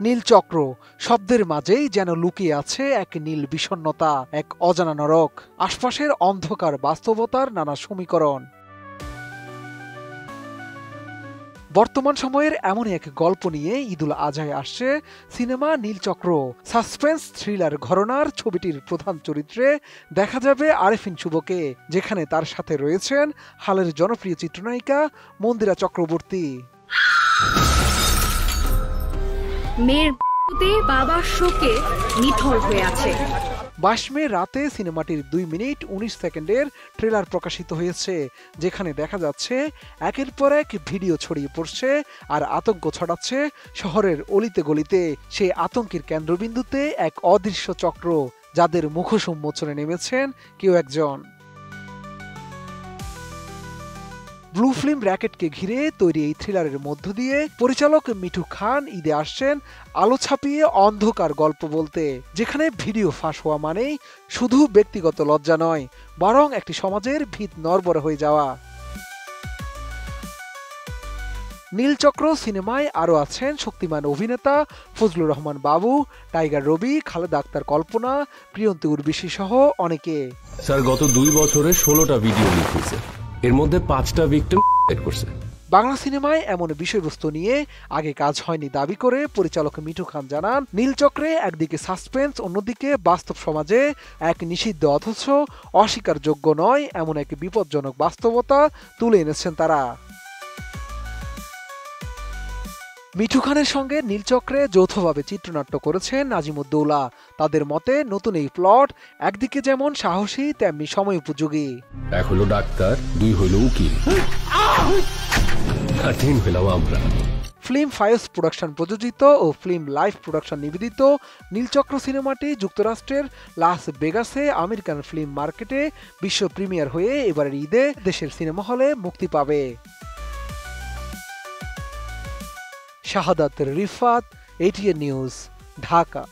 নীলচক্র শব্দের মাঝেই যেন লুকিয়ে আছে এক নীল বিষণ্ণতা, এক অজানা নরক, আশপাশের অন্ধকার বাস্তবতার নানা সমীকরণ। বর্তমান সময়ের এমনই এক গল্প নিয়ে ঈদুল আজহায় আসছে সিনেমা নীলচক্র। সাসপেন্স থ্রিলার ঘরানার ছবিটির প্রধান চরিত্রে দেখা যাবে আরেফিন শুভকে, যেখানে তার সাথে রয়েছেন হালের জনপ্রিয় চিত্রনায়িকা মন্দিরা চক্রবর্তী। মেয়ের বাবার শোকে নিথর হয়ে আছে। 22 মে রাতে সিনেমাটির 2 মিনিট 19 সেকেন্ডের ট্রেলার প্রকাশিত হয়েছে, যেখানে দেখা যাচ্ছে একের পর এক ভিডিও ছড়িয়ে পড়ছে আর আতঙ্ক ছড়াচ্ছে শহরের অলিতে গলিতে। সেই আতঙ্কের কেন্দ্রবিন্দুতে এক অদৃশ্য চক্র, যাদের মুখোশ উন্মোচনে নেমেছেন কেউ একজন। ব্লু ফিল্ম র্যাকেটকে ঘিরে তৈরি এই থ্রিলারের মধ্য দিয়ে পরিচালক মিঠু খান ঈদে আসছেন আলো ছাপিয়ে অন্ধকার গল্প বলতে, যেখানে ভিডিও ফাঁস হওয়া মানেই শুধু ব্যক্তিগত লজ্জা নয়, বরং একটি সমাজের ভিত নড়বড়ে হয়ে যাওয়া। নীলচক্র সিনেমায় আরও আছেন শক্তিমান অভিনেতা ফজলুর রহমান বাবু, টাইগার রবি, খালেদা আক্তার কল্পনা, প্রিয়ন্তী উর্বশী সহ অনেকে। স্যার, গত 2 বছরে 16টা ভিডিও লিক হয়েছে, এর মধ্যে 5টা ভিকটিম করছে। বাংলা সিনেমায় এমন বিষয়বস্তু নিয়ে আগে কাজ হয়নি দাবি করে পরিচালক মিঠু খান জানান, নীলচক্রে একদিকে সাসপেন্স, অন্যদিকে বাস্তব সমাজে এক নিষিদ্ধ অথচ অস্বীকারযোগ্য নয় এমন এক বিপজ্জনক বাস্তবতা তুলে এনেছেন তারা। মিঠু খানের সঙ্গে নীলচক্রে যৌথভাবে চিত্রনাট্য করেছেন নাজিমুদ্দৌলা। তাদের মতে নতুন এই প্লট একদিকে যেমন সাহসী, তেমনি সময় উপযোগী। 1 হলো ডাক্তার, 2 হলো উকিল, আর 3 হলো আমরা। ফিল্ম ফায়ার্স প্রোডাকশন প্রযোজিত ও ফিল্ম লাইফ প্রোডাকশন নিবেদিত নীলচক্র সিনেমাটি যুক্তরাষ্ট্রের লাস ভেগাসে আমেরিকান ফিল্ম মার্কেটে বিশ্ব প্রিমিয়ার হয়ে এবারের ঈদে দেশের সিনেমা হলে মুক্তি পাবে। শাহাদাত রিফাত, ATN নিউজ, ঢাকা।